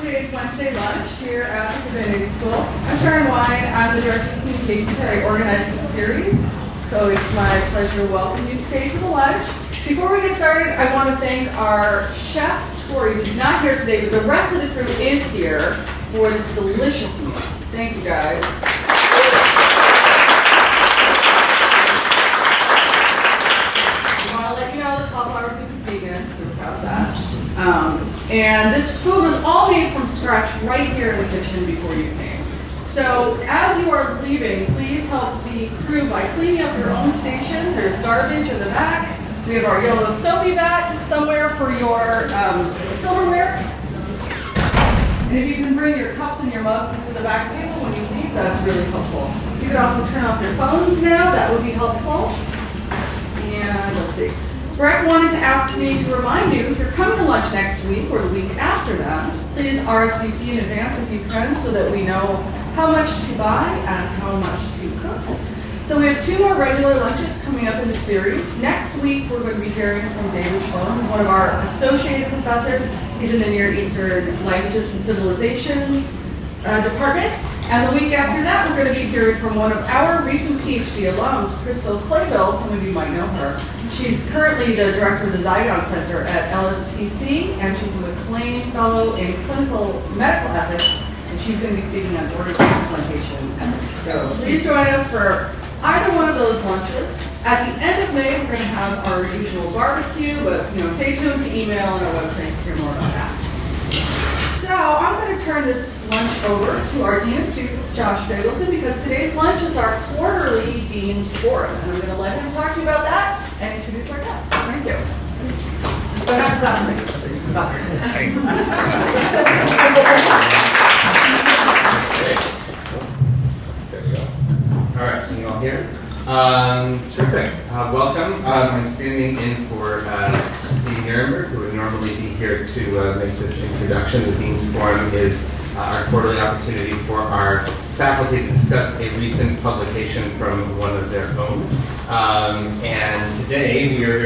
today's Wednesday lunch here at the Divinity School. I'm Sharon Wine. I'm the Director of Communications here. I organized this series, so it's my pleasure to welcome you today to the lunch. Before we get started, I want to thank our chef, Tori, who's not here today, but the rest of the crew is here for this delicious meal. Thank you, guys. I want to let you know the cauliflower soup is vegan. We're proud of that. And this food was all made from scratch right here in the kitchen before you came. So as you are leaving, please help the crew by cleaning up your own stations. There's garbage in the back. We have our yellow Sufi bag somewhere for your silverware. And if you can bring your cups and your mugs into the back table when you leave, that's really helpful. You can also turn off your phones now. That would be helpful. And let's see. Brett wanted to ask me to remind you, if you're coming to lunch next week or the week after that, please RSVP in advance if you can so that we know how much to buy and how much to cook. So we have 2 more regular lunches coming up in the series. Next week, we're going to be hearing from David Schwalm, one of our associated professors. He's in the Near Eastern Languages and Civilizations department. And the week after that, we're going to be hearing from one of our recent PhD alums, Crystal Clayville. Some of you might know her. She's currently the director of the Zygon Center at LSTC, and she's a McLean Fellow in Clinical Medical Ethics, and she's going to be speaking on organ transplantation ethics. So please join us for either one of those lunches. At the end of May, we're going to have our usual barbecue, but stay tuned to email and our website to hear more about that. So I'm going to turn this lunch over to our Dean of Students, Josh Fagelson, because today's lunch is our quarterly Dean's Forum, and I'm going to let him talk to you about that and introduce our guests. Thank you. But after that, All right, can you all hear? Sure thing. Welcome. I'm standing in for Dean Nierenberg, who would normally be here to make this introduction. The Dean's Forum is our quarterly opportunity for our faculty to discuss a recent publication from one of their own. And today we are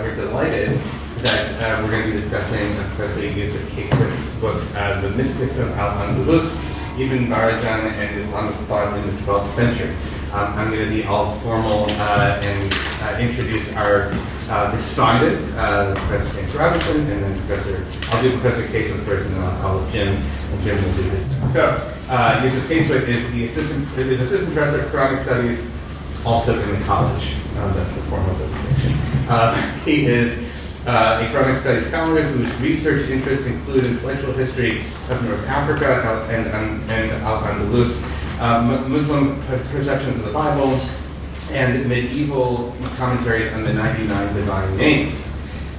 we're delighted that we're going to be discussing Professor Yousef Casewit's book, The Mystics of Al-Andalus, Ibn Barajan and Islamic Thought in the 12th Century. I'm going to be all formal and introduce our respondents, Professor James Robinson, and then I'll do Professor Casewit first, and then I'll call Jim, and Jim will do his thing. So, Yousef Casewit is assistant professor of Quranic Studies, also in the college. That's the formal designation. He is a Quranic Studies scholar whose research interests include intellectual history of North Africa and Al-Andalus, Muslim perceptions of the Bible, and medieval commentaries on the 99 divine names.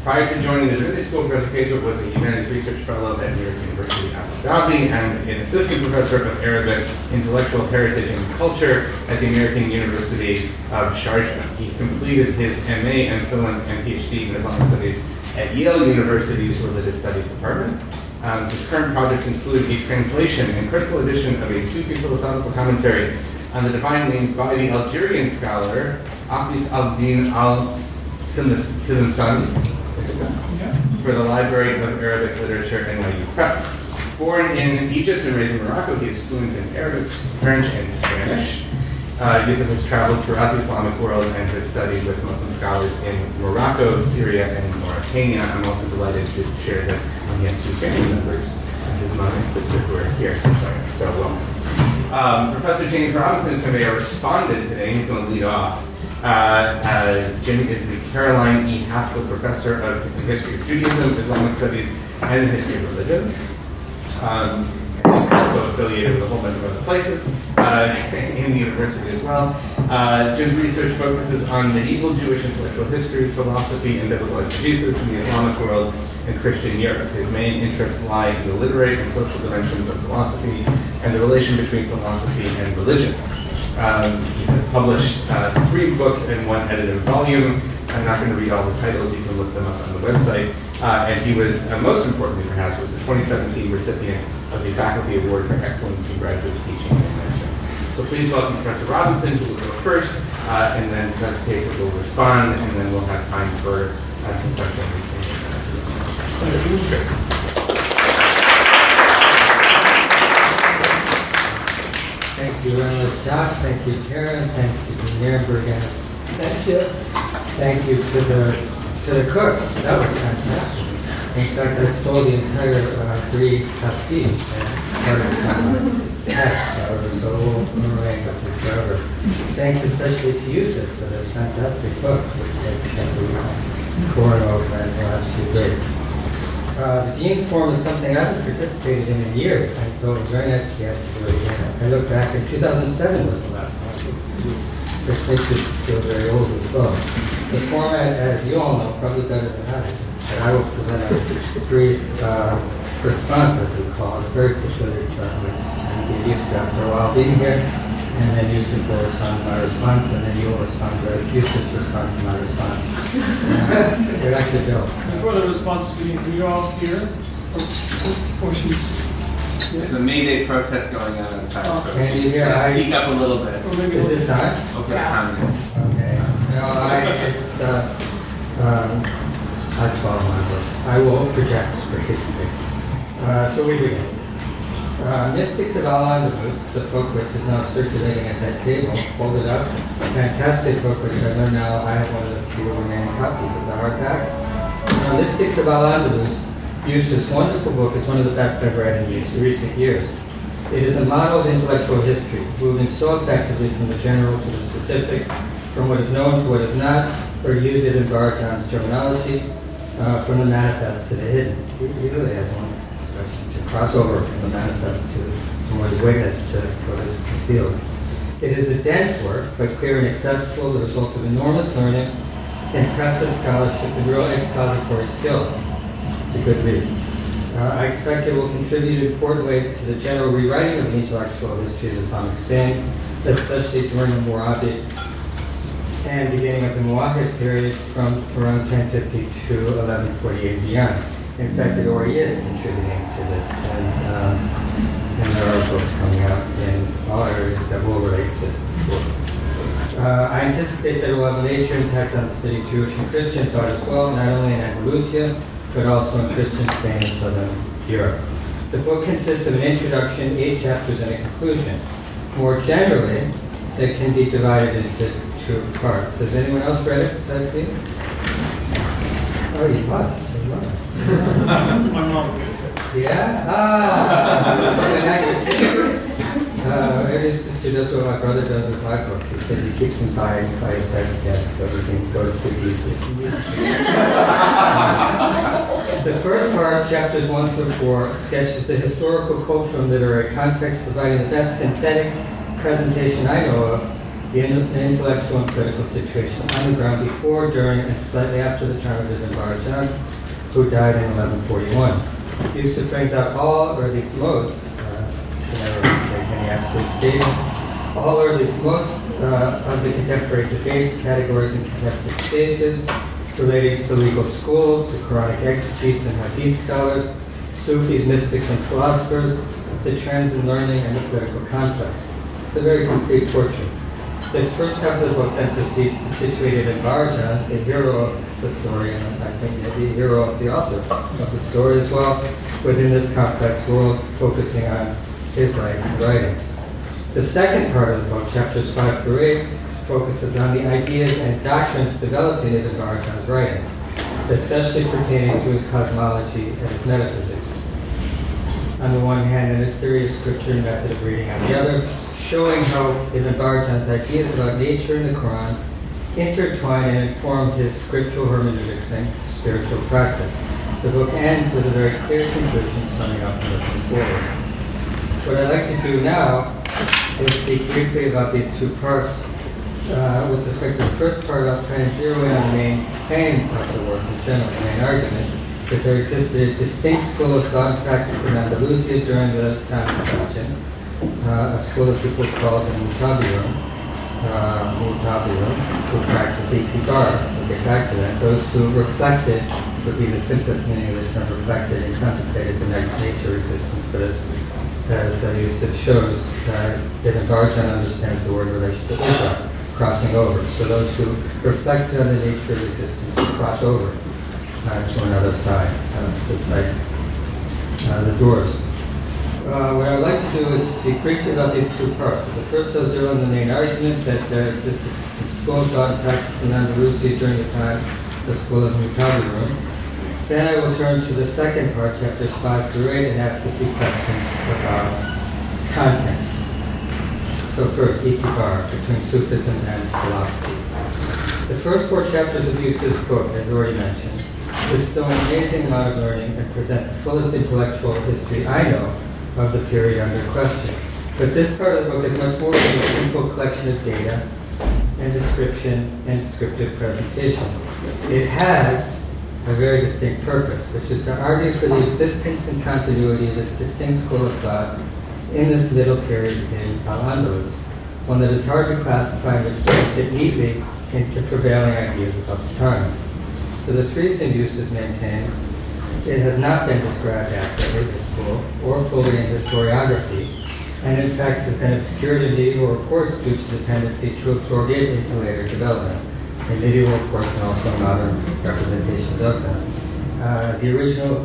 Prior to joining the Divinity School, Professor Casewit was a humanities research fellow at New York University Abu Dhabi and an assistant professor of Arabic intellectual heritage and culture at the American University of Sharjah. He completed his MA and PhD in Islamic Studies at Yale University's Religious Studies Department. His current projects include a translation and critical edition of a Sufi philosophical commentary on the divine names by the Algerian scholar Hafiz al-Din al-Tilimsani for the Library of Arabic Literature, NYU Press. Born in Egypt and raised in Morocco, he is fluent in Arabic, French, and Spanish. Yousef has traveled throughout the Islamic world and has studied with Muslim scholars in Morocco, Syria, and Mauritania. I'm also delighted to share that he has 2 family members, his mother and sister, who are here. So welcome. Professor James Robinson is going to be our respondent today. He's going to lead off. Jim is the Caroline E. Haskell Professor of the History of Judaism, Islamic Studies, and the History of Religions. Also affiliated with a whole bunch of other places in the university as well. Jim's research focuses on medieval Jewish intellectual history, philosophy, and biblical exegesis in the Islamic world and Christian Europe. His main interests lie in the literary and social dimensions of philosophy and the relation between philosophy and religion. He has published 3 books and 1 edited volume. I'm not going to read all the titles. You can look them up on the website. And he was, most importantly perhaps, was the 2017 recipient of the Faculty Award for Excellence in Graduate Teaching and Invention. So please welcome Professor Robinson, who will go first, and then Professor Casewit will respond, and then we'll have time for some questions. you very much, Josh. Thank you, Karen. Thank you to Nierenberg and Sensha. Thank you to the cooks. That was fantastic. In fact, I stole the entire brie pasty and part of some test, so we'll remain with it forever. Thanks especially to Yousef for this fantastic book, which has been pouring over in the last few days. The Dean's Forum is something I haven't participated in years, and so it was very nice to be asked to do it again. I look back, in 2007 was the last time, which makes it feel very old as well. The format, as you all know, probably better than I, is that I will present a brief response, as we call it, a very peculiar term, which you get used to after a while being here, and then Yousef will respond to my response, and then you will respond to Yousef's response to my response. We're like to go. Before the responses begin, can you all hear? Or she's... There's a May Day protest going on outside, so Can you hear? speak up a little bit. Or maybe Is this on? Open the comments. Okay. No, I swallow my book. I will project strategically. So we begin. Mystics of Andalus, the book which is now circulating at that table, hold it up. Fantastic book which I know now I have one of the few remaining copies of the hardback. Mystics of Andalus, Yousef's wonderful book, is one of the best I've read in recent years. It is a model of intellectual history, moving so effectively from the general to the specific, from what is known to what is not, or use it in Barajan's terminology, from the manifest to the hidden. He really has one expression, to cross over from the manifest to what is witnessed to what is concealed. It is a dense work, but clear and accessible, the result of enormous learning, impressive scholarship, and real expository skill. It's a good read. I expect it will contribute in important ways to the general rewriting of the intellectual history of Islamic Spain, especially during the Muawiyid and beginning of the Muawiyid period from around 1050 to 1148 and beyond. In fact, it already is contributing to this, and there are books coming out in all areas that will relate to it. I anticipate that it will have a major impact on the study of Jewish and Christian thought as well, not only in Andalusia, but also in Christian Spain and Southern Europe. The book consists of an introduction, 8 chapters, and a conclusion. More generally, it can be divided into 2 parts. Has anyone else read it besides me? Oh, you must. You must. My mom is here. Yeah? And now your sister? Every sister does what my brother does with my books. He says he keeps them by his bedside so we can go to sleep easily. The first part, chapters 1 through 4, sketches the historical, cultural, and literary context, providing the best synthetic presentation I know of the intellectual and political situation on the ground before, during, and slightly after the time of Ibn Barajan, who died in 1141. Yousef brings out all, or at least most, never make any absolute statement, all or at least most of the contemporary debates, categories, and contested spaces relating to the legal schools, the Quranic exegetes and hadith scholars, Sufis, mystics, and philosophers, the trends in learning, and the political context. It's a very complete portrait. This first half of the book then proceeds to situate Ibn Barajan, the hero of the story, and I think the hero of the author of the story as well, within this complex world, focusing on his life and writings. The second part of the book, chapters 5 through 8, focuses on the ideas and doctrines developed in Ibn Barajan's writings, especially pertaining to his cosmology and his metaphysics. On the one hand, and his theory of scripture and method of reading on the other, showing how Ibn Barajan's ideas about nature and the Quran intertwine and inform his scriptural hermeneutics and spiritual practice. The book ends with a very clear conclusion, summing up and looking forward. What I'd like to do now is speak briefly about these 2 parts. With respect to the first part, I'll try and zero in on the main claim of the work in general, the main argument, that there existed a distinct school of thought and practice in Andalusia during the time in question, a school of people called the Mutabirun, who practiced itibar. We'll get back to that. Those who reflected, would be the simplest meaning of the term reflected, and contemplated the nature of existence, but as Yousef shows, Ibn Barajan understands the word relation to Ibra, crossing over. So those who reflect on the nature of existence will cross over to another side, to cite the doors. what I'd like to do is speak briefly about these two parts. The first I'll zero on the main argument that there existed some school of thought and practice in Andalus during the time of the school of UChicago. Then I will turn to the second part, chapters 5 through 8, and ask a few questions about content. So first, itibar, between Sufism and philosophy. The first 4 chapters of Yousef's book, as already mentioned, bestow an amazing amount of learning and present the fullest intellectual history I know of the period under question. But this part of the book is much more than a simple collection of data and description and descriptive presentation. It has a very distinct purpose, which is to argue for the existence and continuity of a distinct school of thought in this middle period in Al-Andalus, one that is hard to classify and which doesn't fit neatly into prevailing ideas of the times. For this reason, Yousef maintains, it has not been described accurately, this school, or fully in historiography, and in fact has been obscured in medieval reports due to the tendency to absorb it into later development, in medieval reports and also modern representations of them. The original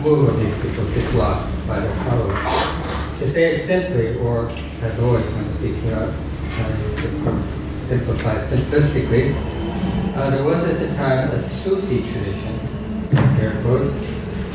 move of these peoples gets lost by their followers. To say it simply, or as always when speaking of, simplify simplistically, there was at the time a Sufi tradition, air quotes,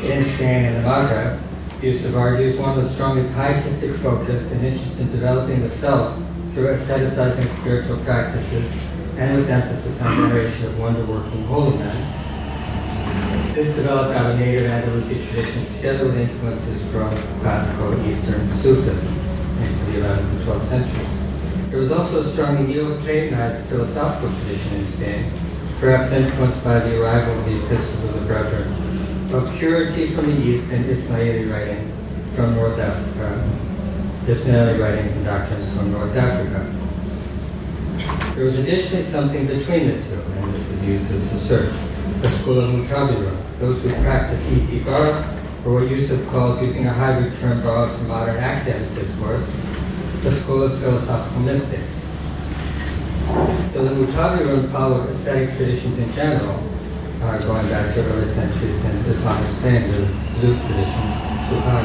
in Spain and the Maghreb. Yousef argues one with strongly pietistic focus and interest in developing the self through asceticizing spiritual practices and with emphasis on veneration of wonder-working holy men. This developed out of native Andalusian tradition together with influences from classical Eastern Sufism into the 11th and 12th centuries. There was also a strongly Neo-Platonized philosophical tradition in Spain, perhaps influenced by the arrival of the epistles of the Brethren, of purity from the East and Ismaili writings from North Africa, Ismaili writings and doctrines from North Africa. There was additionally something between the two, and this is Yousef's research, the school of Mutabira, those who practice itibar, or what Yousef calls, using a hybrid term borrowed from modern academic discourse, the school of philosophical mystics. Though the Mutabirun followed ascetic traditions in general, going back to early centuries in Islamic Spain, the Zouk traditions, Sufi.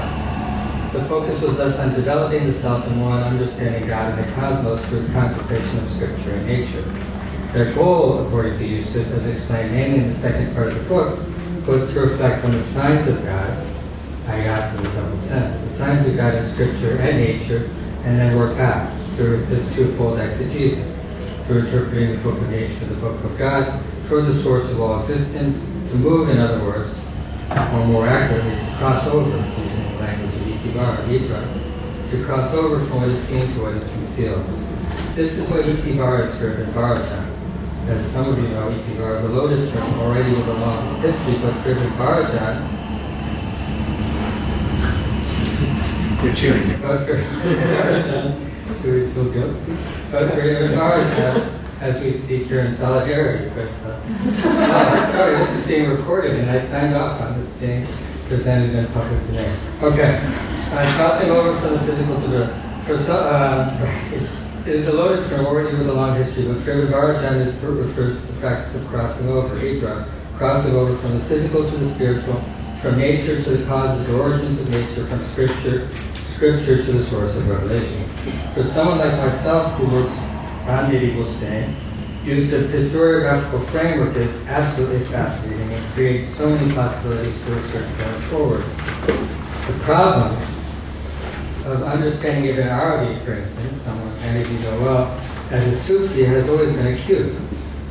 The focus was thus on developing the self and more on understanding God and the cosmos through contemplation of scripture and nature. Their goal, according to Yousef, as explained mainly in the second part of the book, was to reflect on the signs of God, ayat in the double sense, the signs of God in scripture and nature, and then work out through this twofold exegesis, through interpreting the book of nature, the book of God, toward the source of all existence, to move, in other words, or more accurately, to cross over, using the language of itibar, idra, to cross over from what is seen to what is concealed. This is what itibar is for Ibn Barajan. As some of you know, itibar is a loaded term already with a long history, but for Ibn Barajan, You're cheering. but for should we feel guilty? But for Ibn Barajan, as we speak here in solidarity, but sorry, this is being recorded and I signed off on this being presented in public today. Okay, crossing over from the physical to the, it is a loaded term already with a long history, but for Ibn Barajan it refers to the practice of crossing over, idra, crossing over from the physical to the spiritual, from nature to the causes or origins of nature, from scripture to the source of revelation. For someone like myself who works on medieval Spain, Yousef's historiographical framework is absolutely fascinating and creates so many possibilities for research going forward. The problem of understanding Ibn Arabi, for instance, someone many of you know well, as a Sufi has always been acute,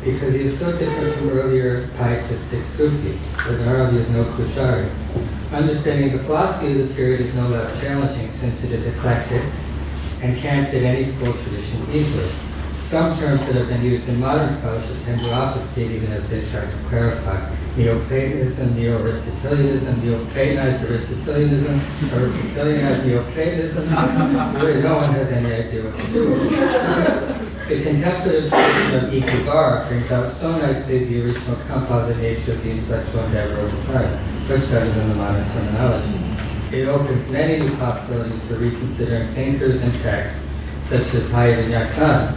because he is so different from earlier pietistic Sufis. Ibn Arabi is no Qushari. Understanding the philosophy of the period is no less challenging since it is eclectic and can't fit any school tradition easily. Some terms that have been used in modern scholarship tend to obfuscate even as they try to clarify. Neo-Platonism, Neo-Aristotelianism, Neo-Platonized Aristotelianism, Aristotelianized Neo-Platonism. Really, no one has any idea what to do with it. The contemplative tradition of itibar brings out so nicely the original composite nature of the intellectual endeavor over time, much better than the modern terminology. It opens many new possibilities for reconsidering thinkers and texts, such as Hayat Yaktan.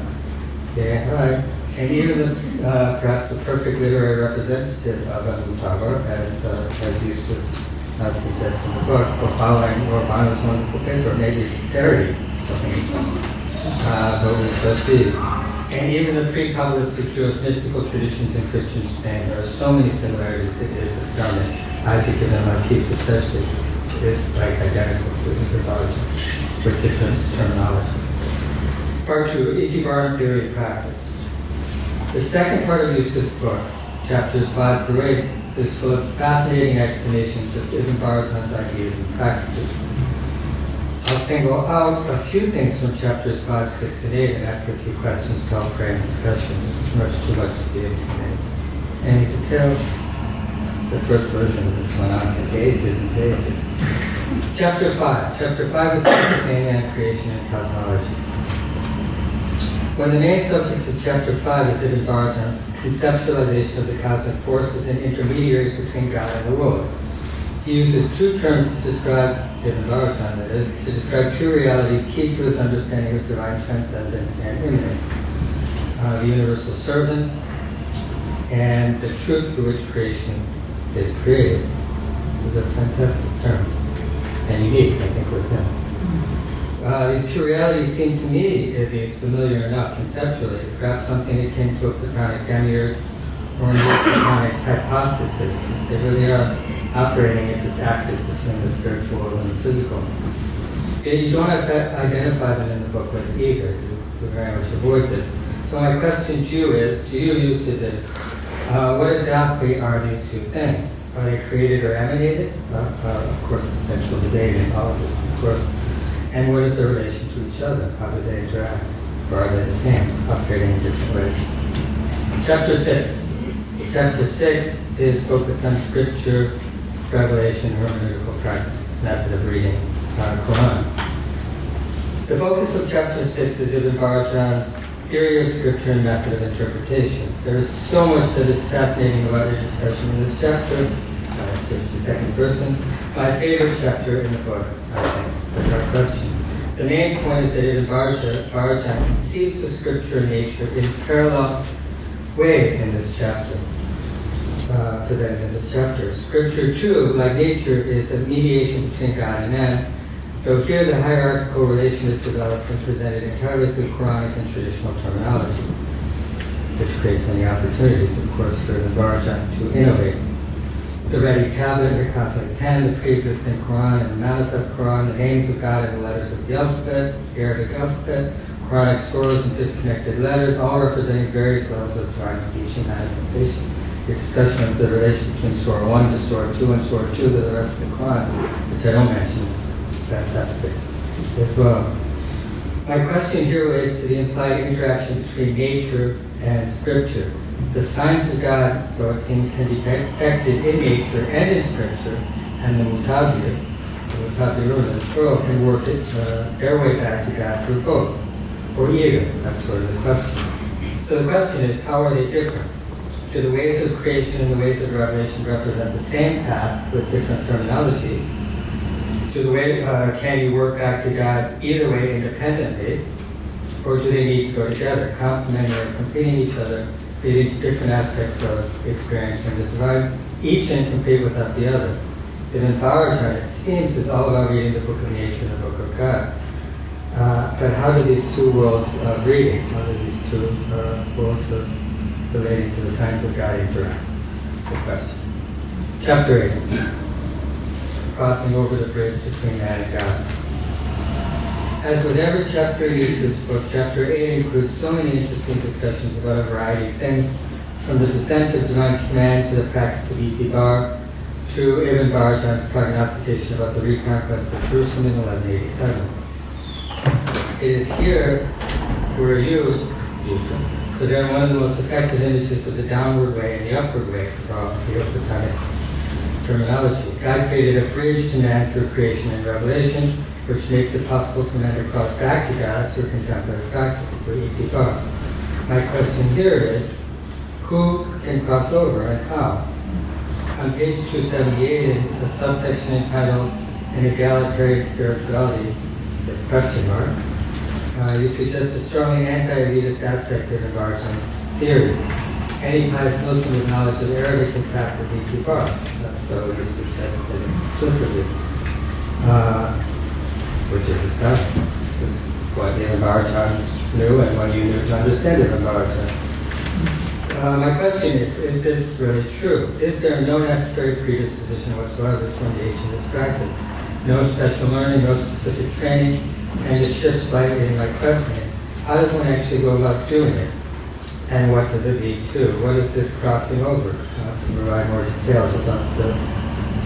Yeah, right. And even perhaps the perfect literary representative of Al-Mutabar, as Yousef suggests in the book, or following Urbano's wonderful paper. Maybe it's parody, but we shall see. And even the pre-Kabbalistic Jewish mystical traditions in Christian Spain, there are so many similarities, it is astounding. Isaac ibn Latif especially is like identical to the Babaji, with different terminology. Part 2, Itibaran Theory of Practice. The second part of Yousef's book, chapters 5 through 8, is full of fascinating explanations of Ibn Baratan's ideas and practices. I'll single out a few things from chapters 5, 6, and 8 and ask a few questions to help frame discussion. It's much too much to be able to name. Any details? The first version of this went on for pages and pages. Chapter 5. Chapter 5 is focusing on creation and cosmology. One of the main subjects of chapter 5 is Ibn Baratan's conceptualization of the cosmic forces and intermediaries between God and the world. He uses two terms to describe, Ibn Baratan that is, to describe two realities key to his understanding of divine transcendence and immanence. The universal servant and the truth through which creation is created. These are fantastic terms and unique, I think, with him. These two realities seem to me, at least, familiar enough conceptually, perhaps something akin to a Platonic demiurge or a Platonic hypostasis, since they really are operating at this axis between the spiritual and the physical. Yet you don't identify them in the book with either. You very much avoid this. So my question to you is, to you, Yousef, is, what exactly are these two things? Are they created or emanated? Of course, essential debate in all of this discourse. And what is their relation to each other? How do they interact? Or are they the same, operating in different ways? Chapter 6. Chapter 6 is focused on scripture, revelation, hermeneutical practices, method of reading Quran. The focus of chapter 6 is Ibn Baratan's theory of scripture and method of interpretation. There is so much that is fascinating about your discussion in this chapter. I switch to second person. My favorite chapter in the book, I think, without question. The main point is that Ibn Baratan conceives of scripture and nature in parallel ways in this chapter. Presented in this chapter. Scripture, too, like nature, is a mediation between God and man, though here the hierarchical relation is developed and presented entirely through Quranic and traditional terminology, which creates many opportunities, of course, for the Baratan to innovate. The ready tablet, the cosmic pen, the pre-existing Quran and the manifest Quran, the names of God and the letters of the alphabet, the Arabic alphabet, Quranic scrolls and disconnected letters, all representing various levels of divine speech and manifestation. Your discussion of the relation between Surah 1 to Surah 2 and Surah 2 to the rest of the Quran, which I don't mention, is fantastic as well. My question here relates to the implied interaction between nature and scripture. The signs of God, so it seems, can be detected in nature and in scripture, and the mutabirun, the plural, can work their way back to God through both, or either. That's sort of the question. So the question is, how are they different? Do the ways of creation and the ways of revelation represent the same path with different terminology? Can you work back to God either way independently, or do they need to go together, complementing or completing each other, leading to different aspects of experiencing the divine, each incomplete without the other? Ibn Baratan, it seems, is all about reading the book of nature and the book of God. But how do these two worlds of reading, how do these two worlds of relating to the signs of God interact? That's the question. Chapter 8. Crossing over the bridge between man and God. As with every chapter in Yousef's book, chapter 8 includes so many interesting discussions about a variety of things, from the descent of divine command to the practice of itibar, to Ibn Baratan's prognostication about the reconquest of Jerusalem in 1187. It is here where you, Yousef, present one of the most effective images of the downward way and the upward way, to borrow the Platonic terminology. God created a bridge to man through creation and revelation, which makes it possible for man to cross back to God through contemplative practice, through itibar. My question here is, who can cross over and how? On page 278, in a subsection entitled An Egalitarian Spirituality, with question mark, you suggest a strongly anti-elitist aspect of Ibn Baratan's theory. Any pious Muslim with knowledge of Arabic can practice itibar. So you suggest that it's explicitly, which is astounding. Because what the Maharaj knew and what you knew to understand it, Maharaj. My question is this really true? Is there no necessary predisposition whatsoever to engage in this practice? No special learning, no specific training, and to shift slightly in my questioning. How does one actually go about doing it? And what does it lead to? What is this crossing over? To provide more details about the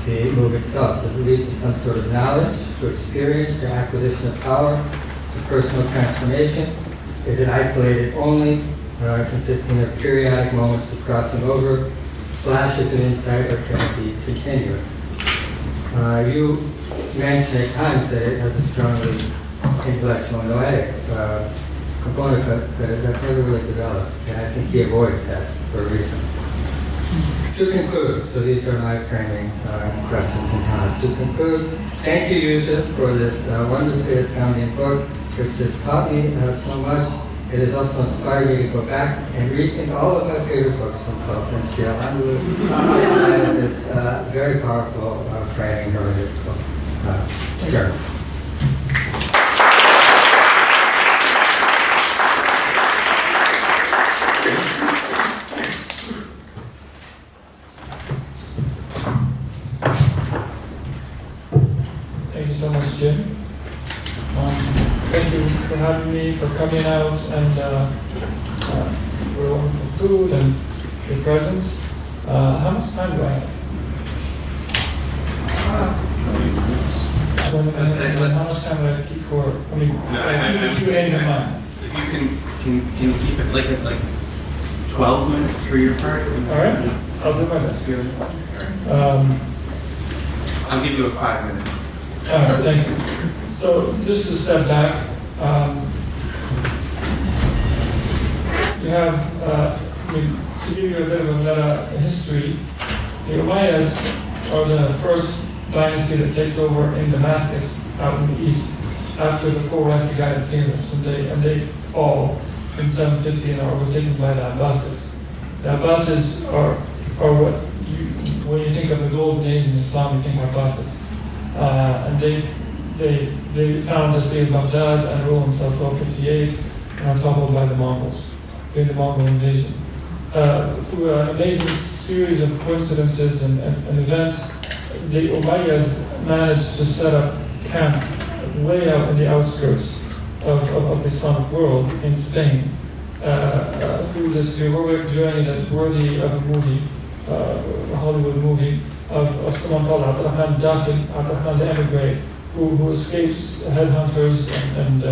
move itself. Does it lead to some sort of knowledge, to experience, to acquisition of power, to personal transformation? Is it isolated only, consisting of periodic moments of crossing over, flashes of insight, or can it be continuous? You mentioned at times that it has a strongly intellectual and noetic component, but that's never really developed, and I think he avoids that for a reason. To conclude, so these are my framing questions and comments. To conclude, thank you, Yousef, for this wonderfully astounding book, which has taught me so much. It has also inspired me to go back and rethink all of my favorite books from 12th century Andalus and this very powerful framing hermetic book. Sure. Thank you so much, Jim. Thank you for having me, for coming out, and for wonderful food and your presence. How much time do I have? 20 minutes. And how much time do I keep for? I mean, Q&A in mind. If you can you keep it like 12 minutes for your part? All right, I'll do my best. I'll give you a 5 minute. All right, thank you. So just to step back, you have, to give you a bit of a meta history, the Umayyads are the first dynasty that takes over in Damascus, out in the east, after the four Rafidite kingdoms, and they fall in 750 and are overtaken by the Abbasids. The Abbasids are what when you think of the golden age in Islam, you think Abbasids. And they found the city of Baghdad and ruled until 1258 and are toppled by the Mongols during the Mongol invasion. Through an amazing series of coincidences and events, the Umayyads managed to set up camp way out in the outskirts of the Islamic world in Spain through this heroic journey that's worthy of a movie, a Hollywood movie, of someone called Abdurrahman the emigre, who escapes headhunters and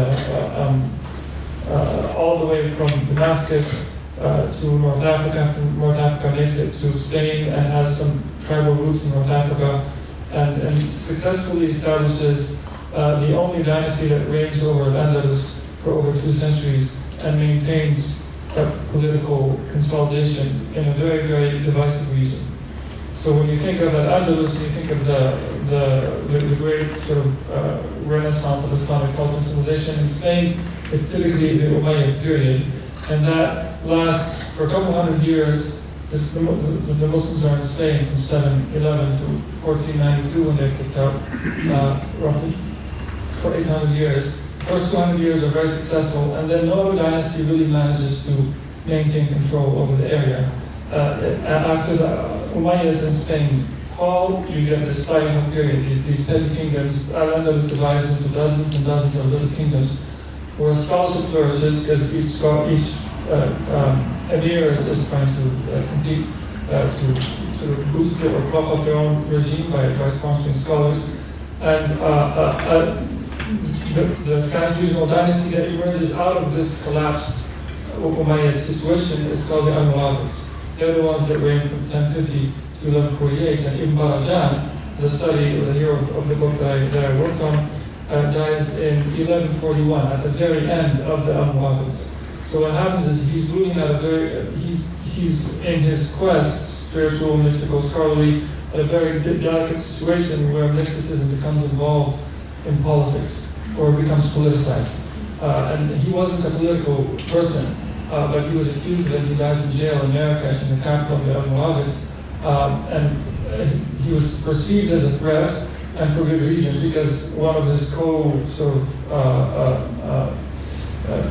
all the way from Damascus to North Africa, from North Africa makes it to Spain and has some tribal roots in North Africa, and successfully establishes the only dynasty that reigns over Andalus for over 2 centuries and maintains political consolidation in a very, very divisive region. So when you think of Andalus, you think of the great sort of renaissance of Islamic culture and civilization. In Spain, it's typically the Umayyad period, and that lasts for a couple hundred years. The Muslims are in Spain from 711 to 1492 when they're kicked out, roughly for 800 years. The first 200 years are very successful, and then no other dynasty really manages to maintain control over the area. After the Umayyads in Spain fall, you get this fighting period, these petty kingdoms. Al-Andalus divides into dozens and dozens of little kingdoms, where scholarship flourishes because each emir is trying to compete to boost it or prop up their own regime by sponsoring scholars. And the transregional dynasty that emerges out of this collapsed Umayyad situation is called the Almoravids. They're the ones that reigned from 1050 to 1148. And Ibn Barajan, the study, or the hero of the book that I worked on, dies in 1141 at the very end of the Almoravids. So what happens is he's ruling at he's in his quest, spiritual, mystical, scholarly, at a very delicate situation where mysticism becomes involved in politics or becomes politicized. And he wasn't a political person, but he was accused of it. He dies in jail in Marrakesh, in the capital of the Almoravids. And he was perceived as a threat, and for good reason, because one of his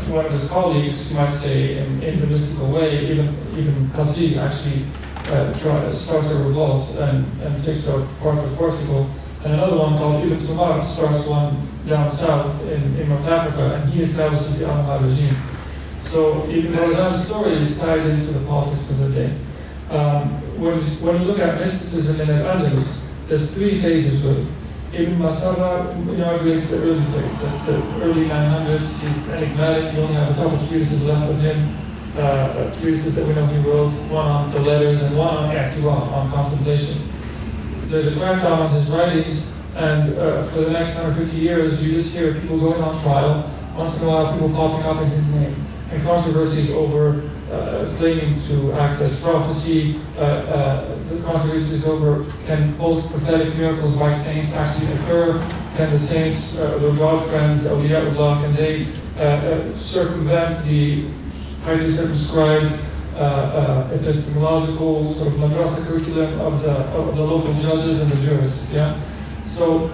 one of his colleagues, you might say, in the mystical way, even Cassie actually starts a revolt and takes out parts of Portugal. And another one called Ibn Tumar starts one down south in North Africa, and he establishes the Almohad regime. So Ibn Barajan's story is tied into the politics of the day. When you look at mysticism in Andalus, there's three phases really. Ibn Masara inaugurates the early phase. That's the early 900s. He's enigmatic. You only have a couple of treatises left of him. Treatises that we know he wrote, one on the letters and one on i'tiwa, on contemplation. There's a crackdown on his writings, and for the next 150 years, you just hear people going on trial, once in a while people popping up in his name, and controversies over claiming to access prophecy, the controversies over can post-prophetic miracles by saints actually occur, can the saints, the God friends, the awliyaullah, can they circumvent the tightly circumscribed epistemological sort of madrasa curriculum of the local judges and the jurists. Yeah, so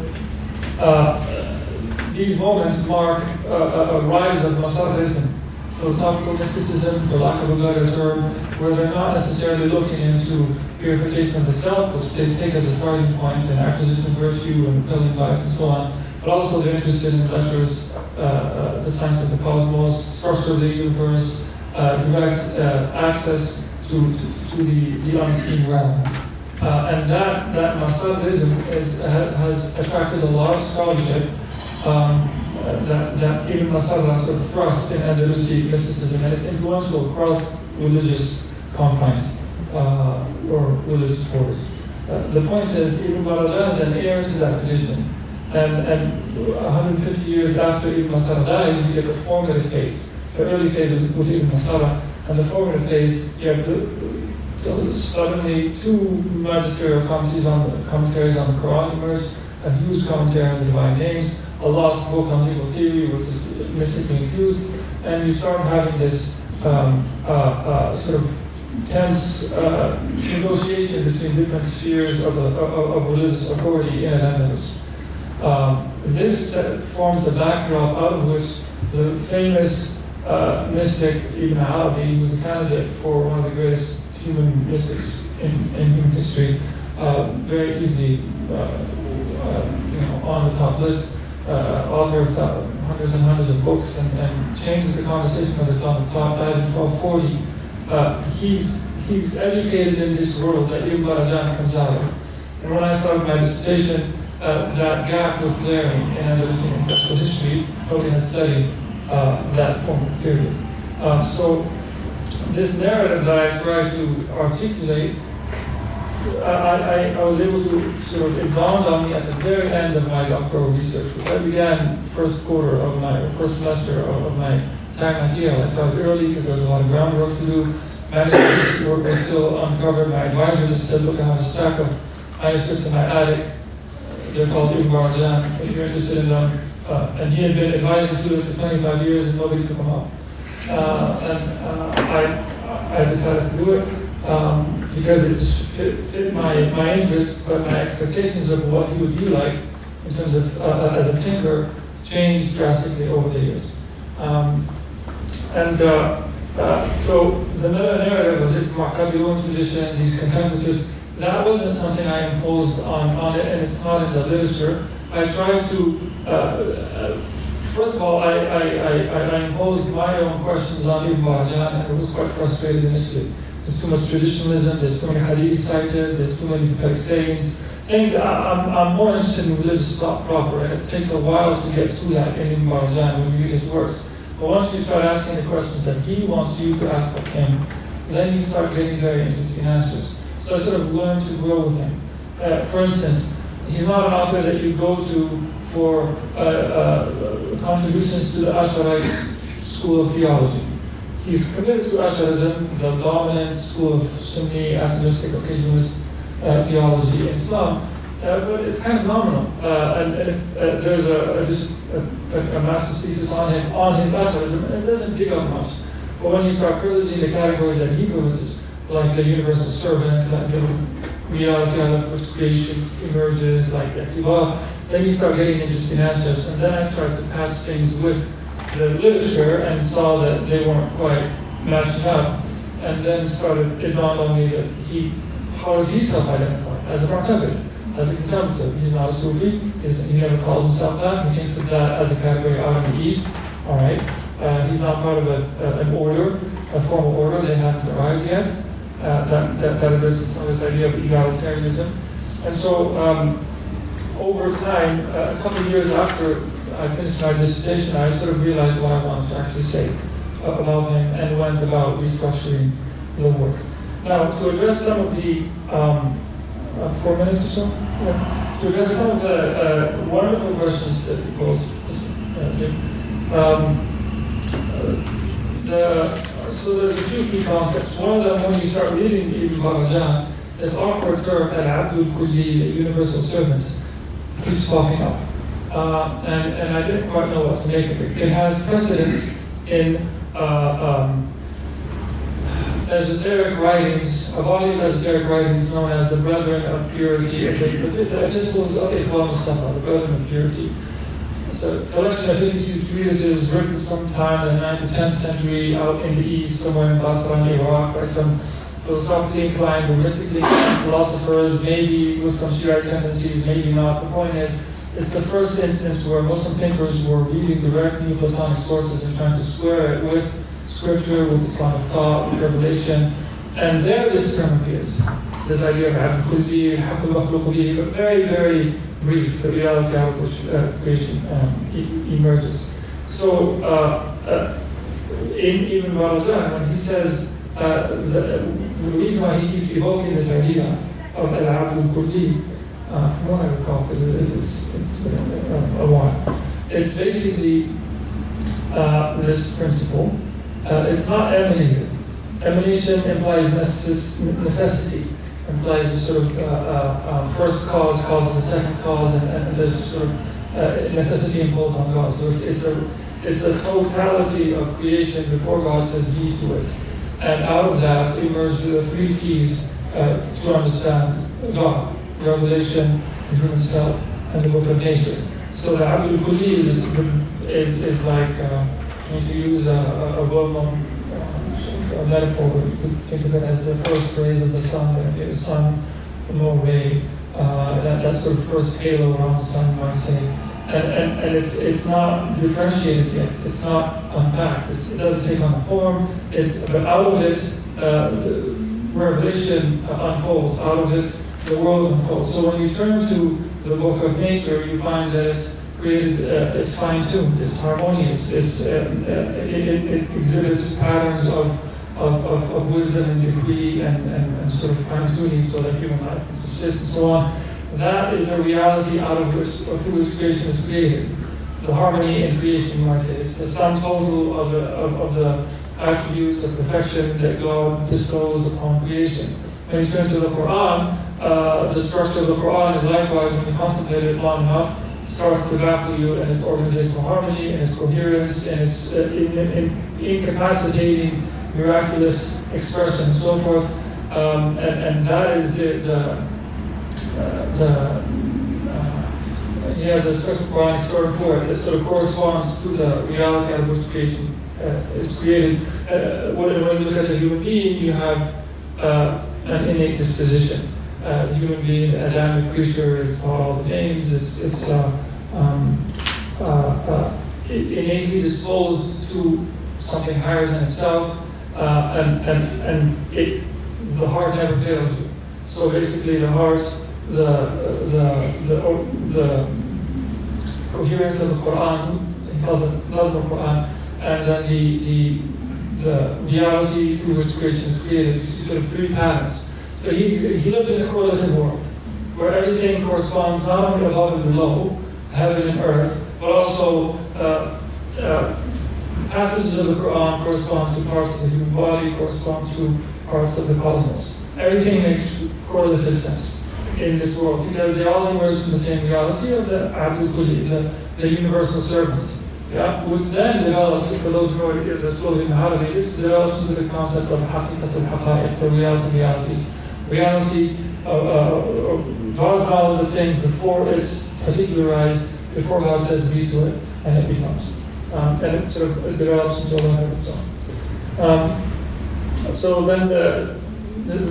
these moments mark a rise of Masarism, philosophical mysticism, for lack of a better term, where they're not necessarily looking into purification of the self, which they take as a starting point, and acquisition of virtue and repelling vice and so on, but also they're interested in lectures, the science of the cosmos, structure of the universe, direct access to the unseen realm. And that Masarism has attracted a lot of scholarship that even Masada sort of thrust in Andalusi mysticism, and it's influential across religious confines or religious borders. The point is, Ibn Barajan is an heir to that tradition, and 150 years after Ibn Masada dies, you get the formative phase. The early phase was Ibn Masada, and the formative phase, you have suddenly two magisterial commentaries on the Quran emerged, a huge commentary on the divine names, a lost book on legal theory, which is mystically infused, and you start having this sort of tense negotiation between different spheres of religious authority in Andalus. This forms the backdrop out of which the famous mystic Ibn Arabi, who was a candidate for one of the greatest human mystics in human history, very easily on the top list, author of hundreds and hundreds of books, and changes the conversation of Islam of thought, died in 1240. He's educated in this world that Ibn Barajan comes out of. And when I started my dissertation, that gap was glaring in Andalusian intellectual history. Nobody had studied that formative period. So this narrative that I tried to articulate, I was able to sort of, it dawned on me at the very end of my doctoral research, which I began first semester of my time at Yale. I started early because there was a lot of groundwork to do. Manuscripts work was still uncovered. My advisor just said, look, I have a stack of manuscripts in my attic. They're called Ibn Barajan, if you're interested in them. And he had been advising students for 25 years and nobody took them up. I decided to do it because it just fit my interests, but my expectations of what he would be like in terms of as a thinker changed drastically over the years. So the narrative of this Mu'tabilun tradition, these contemplatives, that wasn't something I imposed on it, and it's not in the literature. I tried to, first of all, I imposed my own questions on Ibn Barajan, and it was quite frustrating initially. There's too much traditionalism, there's too many hadith cited, there's too many prophetic sayings. Things I'm more interested in religious thought proper, and it takes a while to get to that in Ibn Barajan when you read his works. But once you start asking the questions that he wants you to ask of him, then you start getting very interesting answers. So I sort of learned to grow with him. For instance, he's not an author that you go to for contributions to the Ash'arite school of theology. He's committed to Ash'arism, the dominant school of Sunni, atomistic, occasionalist theology in Islam, but it's kind of nominal. And there's a master's thesis on him, on his Ash'arism, and it doesn't dig up much. But when you start privileging the categories that he privileges, like the universal servant, like the reality out of which creation emerges, like Etibar, then you start getting interesting answers. And then I tried to patch things with the literature and saw that they weren't quite matching up. And then it dawned on me that how does he self-identify? As a Mu'taqid, as a contemplative. He's not a Sufi, he never calls himself that. He thinks of that as a category out in the East, all right? He's not part of an order, a formal order. They haven't arrived yet. That addresses this idea of egalitarianism. And so, over time, a couple of years after I finished my dissertation, I sort of realized what I wanted to actually say about him and went about restructuring the work. Now, to address some of the 4 minutes or so, yeah, to address some of the wonderful questions that you posed, so there's a few key concepts. One of them, when you start reading Ibn Barajan, this awkward term, al-abdul kulli, a universal servant, keeps popping up. And I didn't quite know what to make of it. It has precedence in esoteric writings, a body of esoteric writings known as the Brethren of Purity, the Epistles of Islam Mustafa, the Brethren of Purity. It's a collection of 52 treatises written sometime in the 9th or 10th century out in the East, somewhere in Basra, Iraq, by some philosophically inclined, mystically inclined philosophers, maybe with some Shiite tendencies, maybe not. The point is, it's the first instance where Muslim thinkers were reading direct Neoplatonic sources and trying to square it with scripture, with Islamic thought, with revelation. And there this term appears. This idea of Abdul Kulli, Haqqul Makhluq bihi, but very, very brief, the reality out of which creation emerges. So, in Ibn Barajan, when he says, the reason why he keeps evoking this idea of Al-Abdul Kulli, from what I recall, because it's been a while, it's basically this principle. It's not emanated. Emanation implies necessity, implies a sort of first cause causes a second cause, and there's sort of necessity imposed on God. So it's a totality of creation before God says be to it. And out of that emerge the three keys to understand God: revelation, the human self, and the book of nature. So the Abdul Kulli is like, to use a well-known metaphor, you could think of it as the first rays of the sun, the sun, the moon ray, that sort of first halo around the sun, you might say. And it's not differentiated yet. It's not unpacked. It doesn't take on a form. But out of it, the revelation unfolds. Out of it, the world unfolds. So when you turn to the book of nature, you find that it's created, it's fine-tuned, it's harmonious, it exhibits patterns of wisdom and degree and sort of fine-tuning so that human life can subsist and so on. That is the reality out of through which creation is created. The harmony in creation, you might say, it's the sum total of the attributes of perfection that God bestows upon creation. When you turn to the Quran, the structure of the Quran is likewise, when you contemplate it long enough, starts to baffle you, and its organizational harmony, and its coherence, and its incapacitating, miraculous expression, and so forth. And that is he has a special Quranic term for it that sort of corresponds to the reality out of which creation is created. When you look at the human being, you have an innate disposition. The human being, the Adamic creature, is called all the names. It's innately disposed to something higher than itself, and the heart never fails you. So basically, the heart, the coherence of the Quran, he calls it love of the Quran, and then the reality through which creation is created. You see sort of three patterns. So he lives in a correlative world where everything corresponds not only above and below, heaven and earth, but also passages of the Quran correspond to parts of the human body, correspond to parts of the cosmos. Everything makes correlative sense in this world because they all emerge from the same reality of the Abdul Kulli, the universal servant. Yeah, which then develops, for those who are the slowly in Arabic, this develops into the concept of haqiqatul haqa'iq, the realities. Reality God's knowledge of things before it's particularized, before God says be to it, and it becomes. And it sort of develops into a life of its own. So then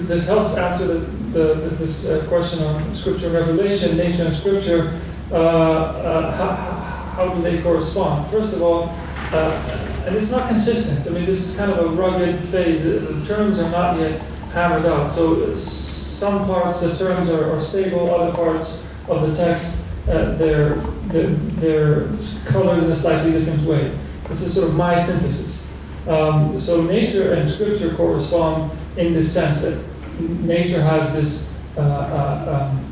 this helps answer this question on Scripture and Revelation, nature and Scripture. How do they correspond? First of all, and it's not consistent. I mean, this is kind of a rugged phase. The terms are not yet hammered out. So some parts, the terms are stable. Other parts of the text, they're colored in a slightly different way. This is sort of my synthesis. So nature and Scripture correspond in this sense that nature has this,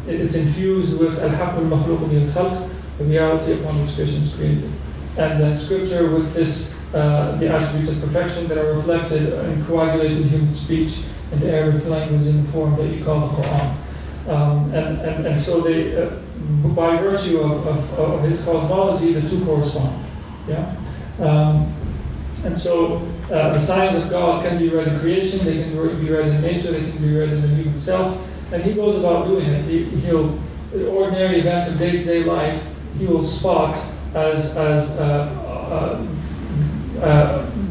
it's infused with al-haqq al-makhluq bil-khalq, the reality upon which creation is created. And then Scripture with this, the attributes of perfection that are reflected in coagulated human speech in the Arabic language in the form that you call the Quran. And so they, by virtue of his cosmology, the two correspond. Yeah. And so the signs of God can be read in creation, they can be read in nature, they can be read in the human self, and he goes about doing it. He'll ordinary events of day-to-day life, he will spot as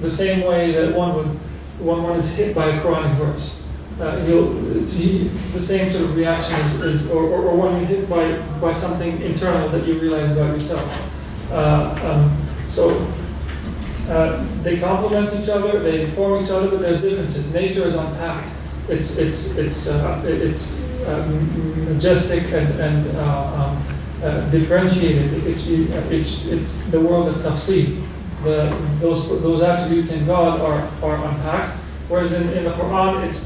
the same way that one is hit by a Quranic verse. The same sort of reaction or when you're hit by something internal that you realize about yourself. So they complement each other, they inform each other, but there's differences. Nature is unpacked. It's majestic and differentiated. It's the world of tafsir. Those attributes in God are unpacked. Whereas in the Quran, it's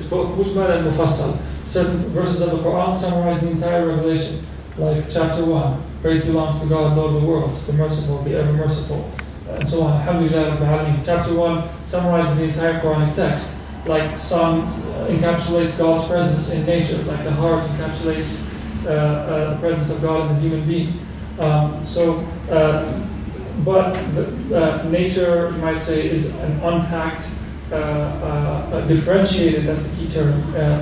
both mujmal and mufassal. Certain verses of the Quran summarize the entire revelation, like chapter 1, praise belongs to God, Lord of the worlds, the merciful, the ever merciful, and so on. Alhamdulillah Rabbil Alameen. Chapter 1 summarizes the entire Quranic text, like sun encapsulates God's presence in nature, like the heart encapsulates the presence of God in the human being. But nature, you might say, is an unpacked, differentiated, that's the key term,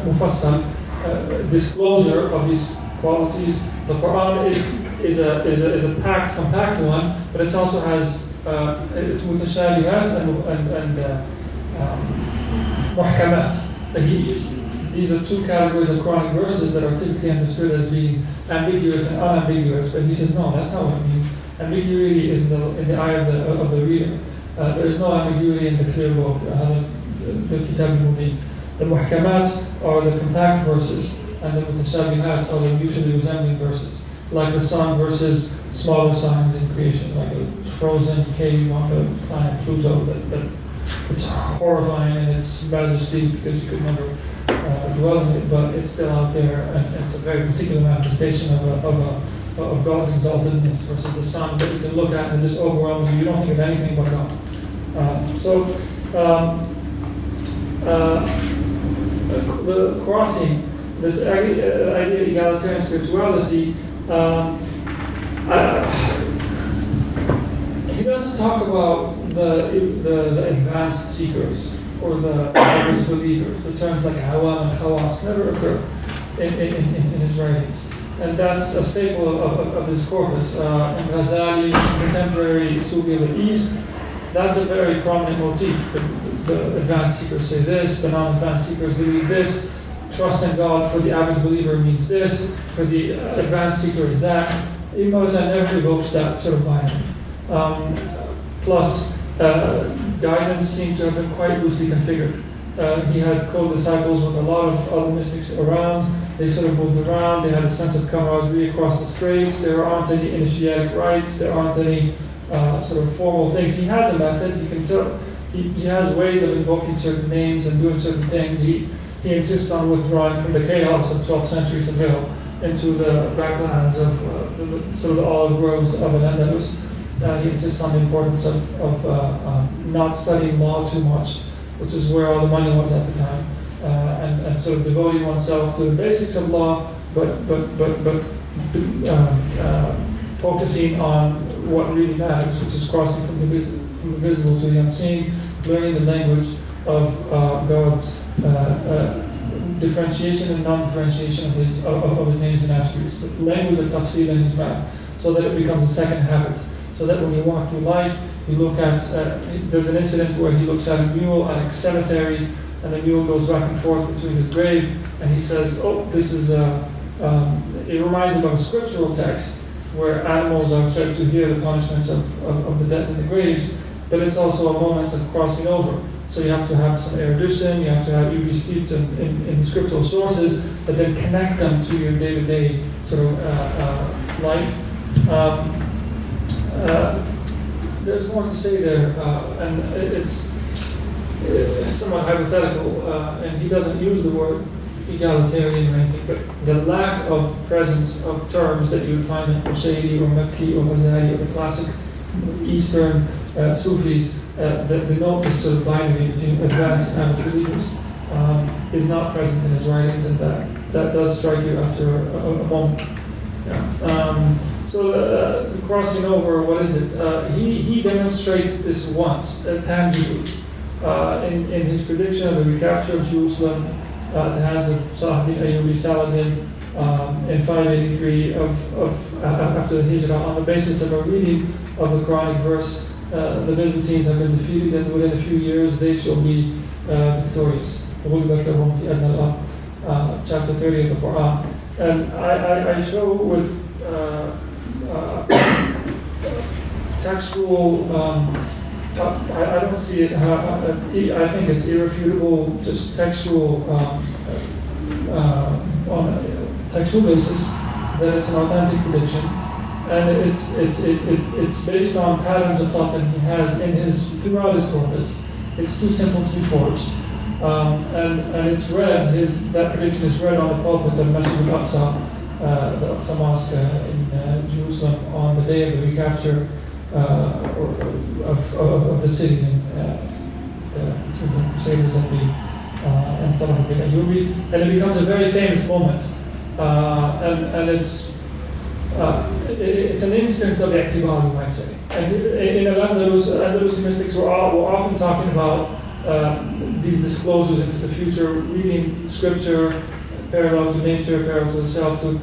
mufassal, disclosure of these qualities. The Quran is a packed, compact one, but it also has its mutashabihat and muhkamat. These are two categories of Quranic verses that are typically understood as being ambiguous and unambiguous, but he says no, that's not what it means. Ambiguity is in the eye of the reader. There is no ambiguity in the clear book, the Kitab al-Mubin. The muhkamat are the compact verses, and the mutashabihat are the mutually resembling verses, like the sun versus smaller signs in creation, like a frozen cave on the planet Pluto that it's horrifying in its majesty because you could never dwell in it, but it's still out there, and it's a very particular manifestation of God's exaltedness versus the sun that you can look at and it just overwhelms you. You don't think of anything but God. The crossing, this idea of egalitarian spirituality, he doesn't talk about the advanced seekers or the average believers. The terms like hawa and khawas never occur in his writings. And that's a staple of his corpus. In Ghazali, contemporary Sufi of the East, that's a very prominent motif. The advanced seekers say this, the non-advanced seekers believe this. Trust in God for the average believer means this, for the advanced seeker is that. Ibn Rajab never evokes that sort of binary. Plus, guidance seemed to have been quite loosely configured. He had co-disciples with a lot of other mystics around. They sort of moved around. They had a sense of camaraderie across the straits. There aren't any initiatic rites. There aren't any sort of formal things. He has a method. You can tell. He has ways of invoking certain names and doing certain things. He insists on withdrawing from the chaos of 12th century Seville into the backlands of sort of the olive groves of Andalus. He insists on the importance of not studying law too much, which is where all the money was at the time, and sort of devoting oneself to the basics of law, but focusing on what really matters, which is crossing from the visible to the unseen, learning the language of God's differentiation and non-differentiation of his names and attributes. The language of tafsir and ijmal, so that it becomes a second habit. So that when you walk through life, you look at, there's an incident where he looks at a mule at a cemetery, and the mule goes back and forth between his grave, and he says, oh, this is it reminds him of a scriptural text where animals are said to hear the punishments of the dead in the graves, but it's also a moment of crossing over. So you have to have some erudition, you have to have, you be steeped in scriptural sources that then connect them to your day-to-day sort of life. There's more to say there, and it's somewhat hypothetical, and he doesn't use the word egalitarian or anything, but the lack of presence of terms that you would find in Qushairi or Makki or Ghazali or the classic Eastern Sufis that denote this sort of binary between advanced and average believers is not present in his writings, and that does strike you after a moment. Yeah. So crossing over, what is it? He demonstrates this once, tangibly, in his prediction of the recapture of Jerusalem at the hands of Salahuddin Ayyubi Saladin in 583 after the Hijrah, on the basis of a reading of the Quranic verse, the Byzantines have been defeated, and within a few years they shall be victorious. Chapter 30 of the Quran. And I show with textual, I don't see it, I think it's irrefutable, just textual, on a textual basis, that it's an authentic prediction. And it's based on patterns of thought that he has throughout his corpus. It's too simple to be forged. And it's read, that prediction is read on the pulpit of Masjid al-Aqsa, the Aqsa Mosque in Jerusalem, on the day of the recapture of the city between the Crusaders and Salahuddin Ayyubi, and it becomes a very famous moment. And it's an instance of i'tibal, you might say. And in Andalusi mystics were often talking about these disclosures into the future, reading scripture parallel to nature, parallel to the self, to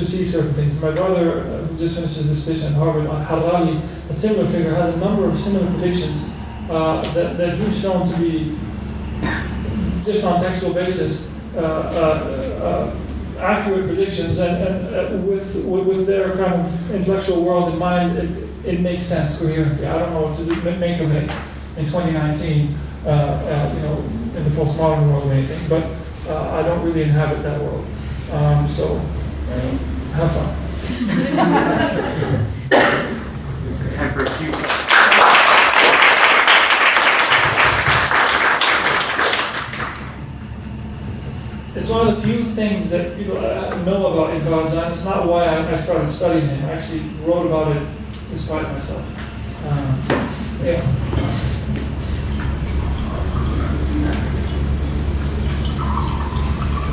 see certain things. My brother, who just finished his dissertation at Harvard, Harari, a similar figure, has a number of similar predictions that he's shown to be, just on textual basis, accurate predictions, and with their kind of intellectual world in mind, it makes sense coherently. I don't know what to make of it in 2019, in the postmodern world or anything, but I don't really inhabit that world. So have fun. Time for a few. It's one of the few things that people know about Ibn Bajjan. It's not why I started studying him. I actually wrote about it despite myself.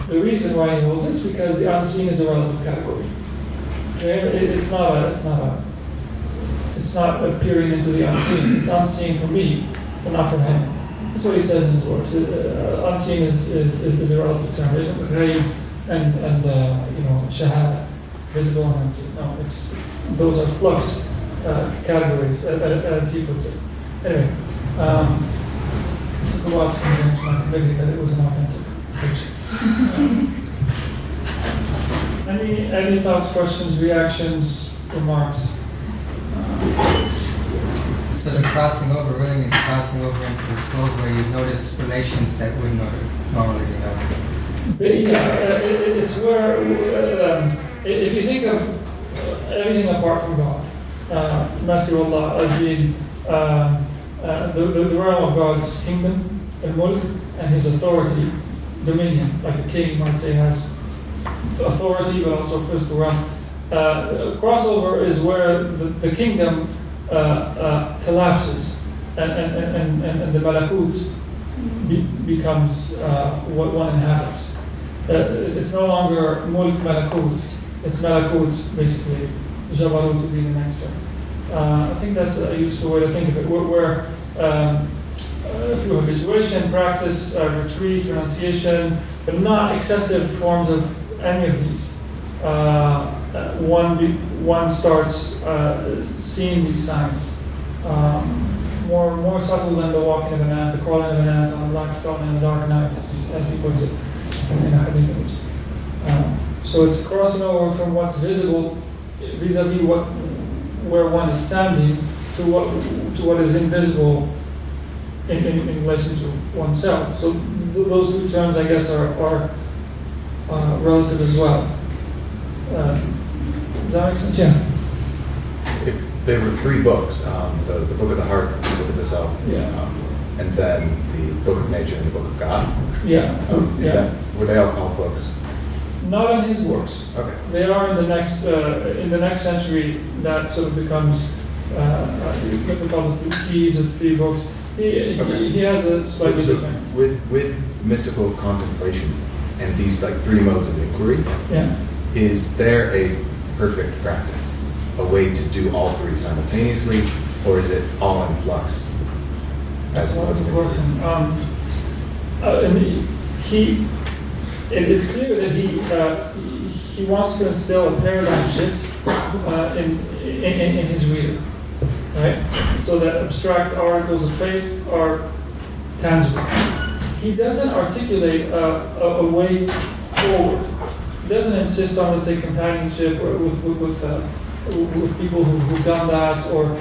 The reason why he holds it is because the unseen is a relative category. It's not appearing into the unseen. It's unseen for me, but not for him. That's what he says in his works. Unseen is a relative term. It isn't ghaib and shahada, visible and unseen. No, those are flux categories, as he puts it. Anyway, it took a while to convince my committee that it was an authentic picture. Any thoughts, questions, reactions, remarks? So the crossing over really means crossing over into this world where you notice relations that wouldn't normally be noticed. It's where, if you think of everything apart from God, Masirullah as being the realm of God's kingdom, and mulk, and his authority, dominion, like a king might say has authority but also physical realm. Crossover is where the kingdom collapses and the malakut becomes what one inhabits. It's no longer mulk malakut, it's malakut basically. Jabarut would be the next term. I think that's a useful way to think of it, where through habituation, practice, retreat, renunciation, but not excessive forms of any of these. One starts seeing these signs more subtle than the walking of an ant, the crawling of an ant on a black stone in a dark night, as he puts it in a hadith image. So it's crossing over from what's visible vis-a-vis where one is standing to what is invisible in relation to oneself. So those two terms, I guess, are relative as well. Does that make sense? Yeah. If there were three books, the Book of the Heart, the Book of the Self, and then the Book of Nature and the Book of God. Were they all called books? Not in his works. Okay. They are in the next century. That sort of becomes what we call the keys of three books. He has a slightly different. With mystical contemplation and these like three modes of inquiry, is there a perfect practice, a way to do all three simultaneously, or is it all in flux? That's modes of inquiry. It's clear that he wants to instill a paradigm shift in his reader, right? So that abstract articles of faith are tangible. He doesn't articulate a way forward. He doesn't insist on, let's say, companionship or with people who've done that, or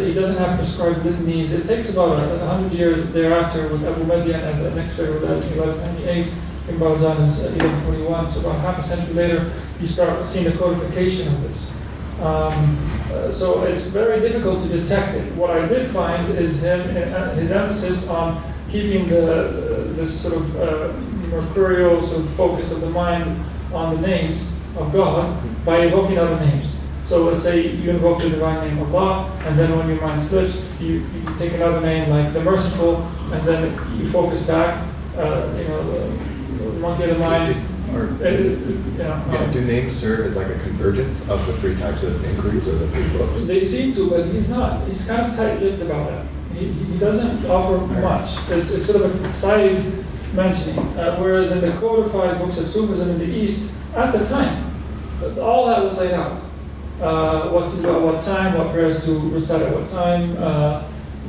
he doesn't have prescribed litanies. It takes about 100 years thereafter with Abu Madian and the next pharaoh, that's in 1198. In Barzan is 1141, so about half a century later, you start seeing the codification of this. So it's very difficult to detect it. What I did find is his emphasis on keeping this sort of mercurial sort of focus of the mind on the names of God by evoking other names. So let's say you invoke the divine name of Allah, and then when your mind slips, you take another name like the Merciful, and then you focus back. Monkey of the mind. Do names serve as like a convergence of the three types of inquiries or the three books? They seem to, but he's not. He's kind of tight-lipped about that. He doesn't offer much. It's sort of a side mentioning. Whereas in the codified books of Sufism in the East, at the time, all that was laid out. What to do at what time, what prayers to recite at what time,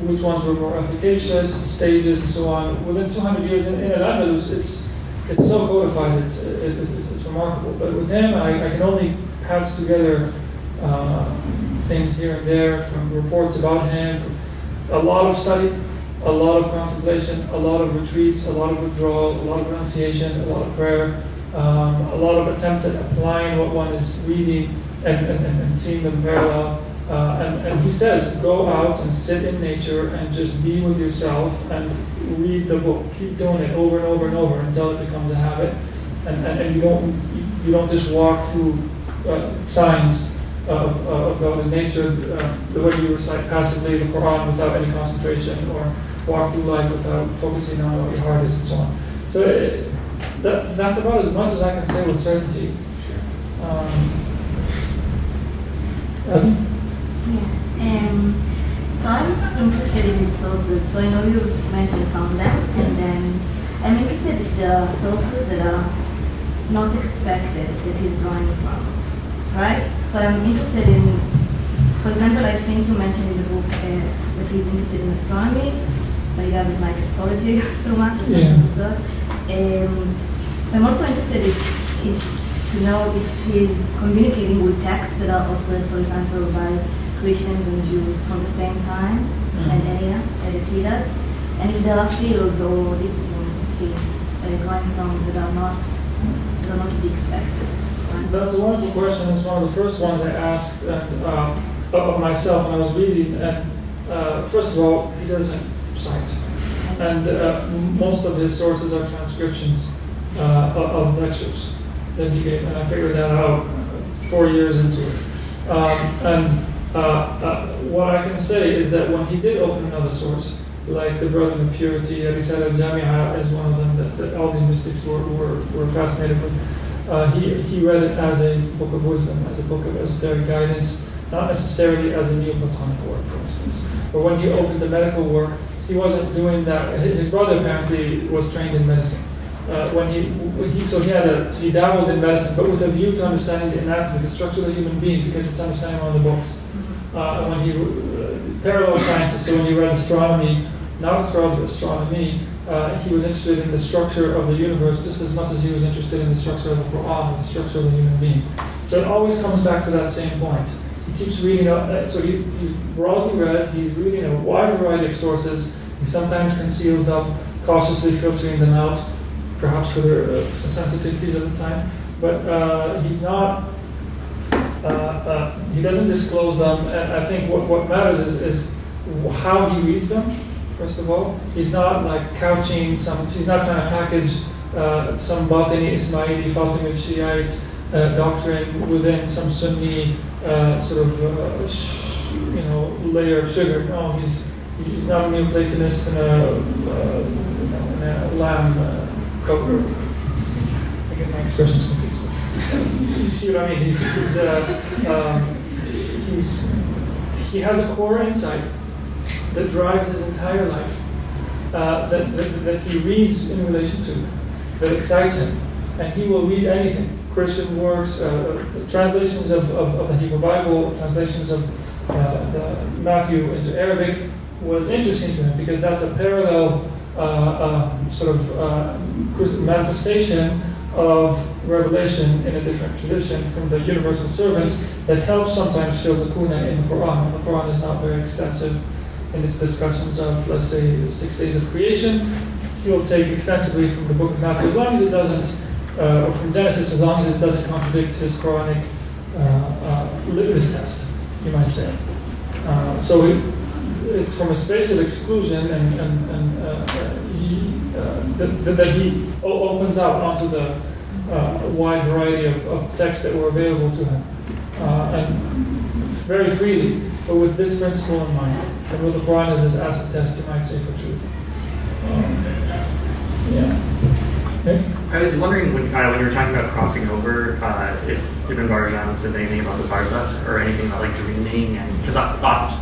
which ones were more efficacious, stages, and so on. Within 200 years in Andalus, it's so codified, it's remarkable. But with him, I can only patch together things here and there from reports about him, from a lot of study, a lot of contemplation, a lot of retreats, a lot of withdrawal, a lot of renunciation, a lot of prayer, a lot of attempts at applying what one is reading and seeing them parallel. And he says, go out and sit in nature and just be with yourself and read the book. Keep doing it over and over and over until it becomes a habit. And you don't just walk through signs of God in nature the way you recite passively the Quran without any concentration, or walk through life without focusing on what your heart is and so on. So that's about as much as I can say with certainty. So I'm interested in the sources. So I know you mentioned some of them, and then I'm interested in the sources that are not expected that he's drawing from, right? So I'm interested in, for example, I think you mentioned in the book that he's interested in astronomy, but he doesn't like astrology so much. I'm also interested to know if he's communicating with texts that are observed, for example, by Christians and Jews from the same time and area that he does, and if there are fields or disciplines that he's going from that are not to be expected. That's a wonderful question. It's one of the first ones I asked of myself when I was reading. And first of all, he doesn't cite, and most of his sources are transcriptions of lectures that he gave, and I figured that out 4 years into it. What I can say is that when he did open another source, like the Brotherhood of Purity, Risala al-Jami'a is one of them that all these mystics were fascinated with. He read it as a book of wisdom, as a book of esoteric guidance, not necessarily as a Neoplatonic work, for instance. But when he opened the medical work, he wasn't doing that. His brother apparently was trained in medicine. he dabbled in medicine, but with a view to understanding the anatomy, the structure of the human being, because it's understanding one of the books. When he parallel sciences, so when he read astronomy, not astrology, but astronomy, he was interested in the structure of the universe just as much as he was interested in the structure of the Quran, or the structure of the human being. So it always comes back to that same point. He keeps reading, so he's broadly read, he's reading a wide variety of sources, he sometimes conceals them, cautiously filtering them out, perhaps for their sensitivities at the time, but he's not, he doesn't disclose them, and I think what matters is how he reads them, first of all. He's not like couching he's not trying to package some Batini Ismaili Fatimid Shiite doctrine within some Sunni layer of sugar. No, he's not a Neoplatonist in a lamb cover. I get my expressions confused. You see what I mean? He has a core insight that drives his entire life, that he reads in relation to, that excites him, and he will read anything. Christian works, translations of the Hebrew Bible, translations of the Matthew into Arabic was interesting to him because that's a parallel manifestation of revelation in a different tradition from the universal servant that helps sometimes fill the kuna in the Quran. And the Quran is not very extensive in its discussions of, let's say, the 6 days of creation. He will take extensively from the book of Matthew, as long as it doesn't, or from Genesis, as long as it doesn't contradict his Quranic litmus test, you might say. So it's from a space of exclusion, that he opens out onto the wide variety of texts that were available to him, and very freely, but with this principle in mind, and with the Quran as his acid test, you might say, for truth. Okay? I was wondering when you were talking about crossing over, if Ibn Barjan says anything about the barzakh or anything about like dreaming, and because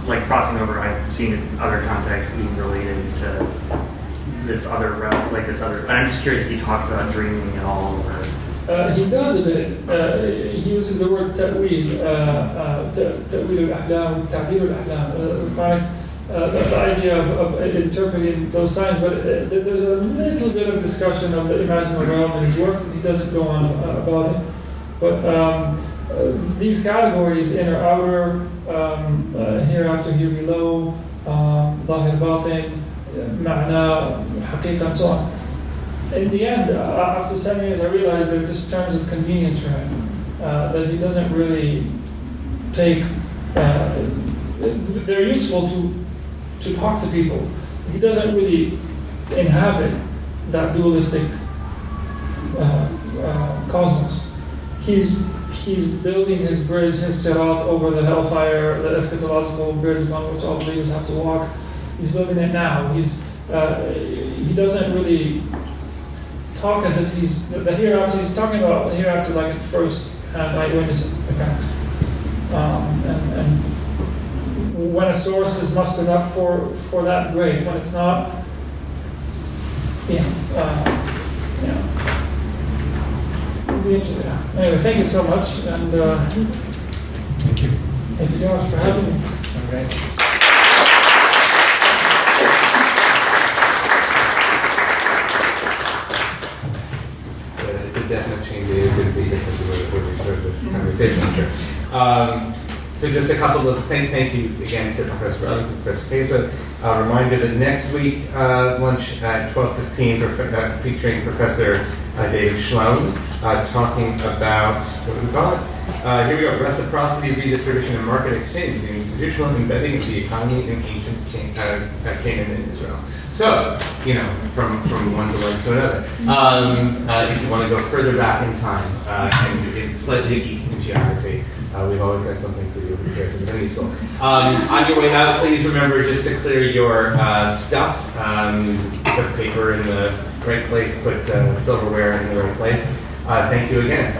like crossing over, I've seen in other contexts being related to this other realm, like this other. I'm just curious if he talks about dreaming at all. He does a bit. He uses the word ta'wil, ta'wil al-ahlam, ta'bir al-ahlam, the idea of interpreting those signs, but there's a little bit of discussion of the imaginal realm in his work, and he doesn't go on about it. But these categories, inner, outer, hereafter, here below, zahir, batin, ma'na, haqiqa, and so on. In the end, after 7 years, I realized they're just terms of convenience for him, that he doesn't really take, they're useful to talk to people. He doesn't really inhabit that dualistic cosmos. He's building his bridge, his sirat over the hellfire, the eschatological bridge upon which all believers have to walk. He's building it now. He doesn't really talk as if he's the hereafter. He's talking about the hereafter like in first-hand eyewitness account, and when a source is mustered up for that, great. When it's not, we'll be interested. Anyway, thank you so much, and Thank you. thank you, Josh, for having me. All right. It's a definite change. It could be because we started this conversation, I'm sure. So just a couple of things. Thank you again to Professor Robinson, Professor Casewit. Reminder that next week, lunch at 12:15, featuring Professor David Schlone, talking about, what do we call it? Here we go, reciprocity, read the tradition of market exchange, the institutional embedding of the economy in ancient Canaan and Israel. So, from one delight to another. If you want to go further back in time, and it's slightly east in geography, we've always got something for you here from Divinity School. On your way out, please remember just to clear your stuff. Put paper in the right place, put silverware in the right place. Thank you again.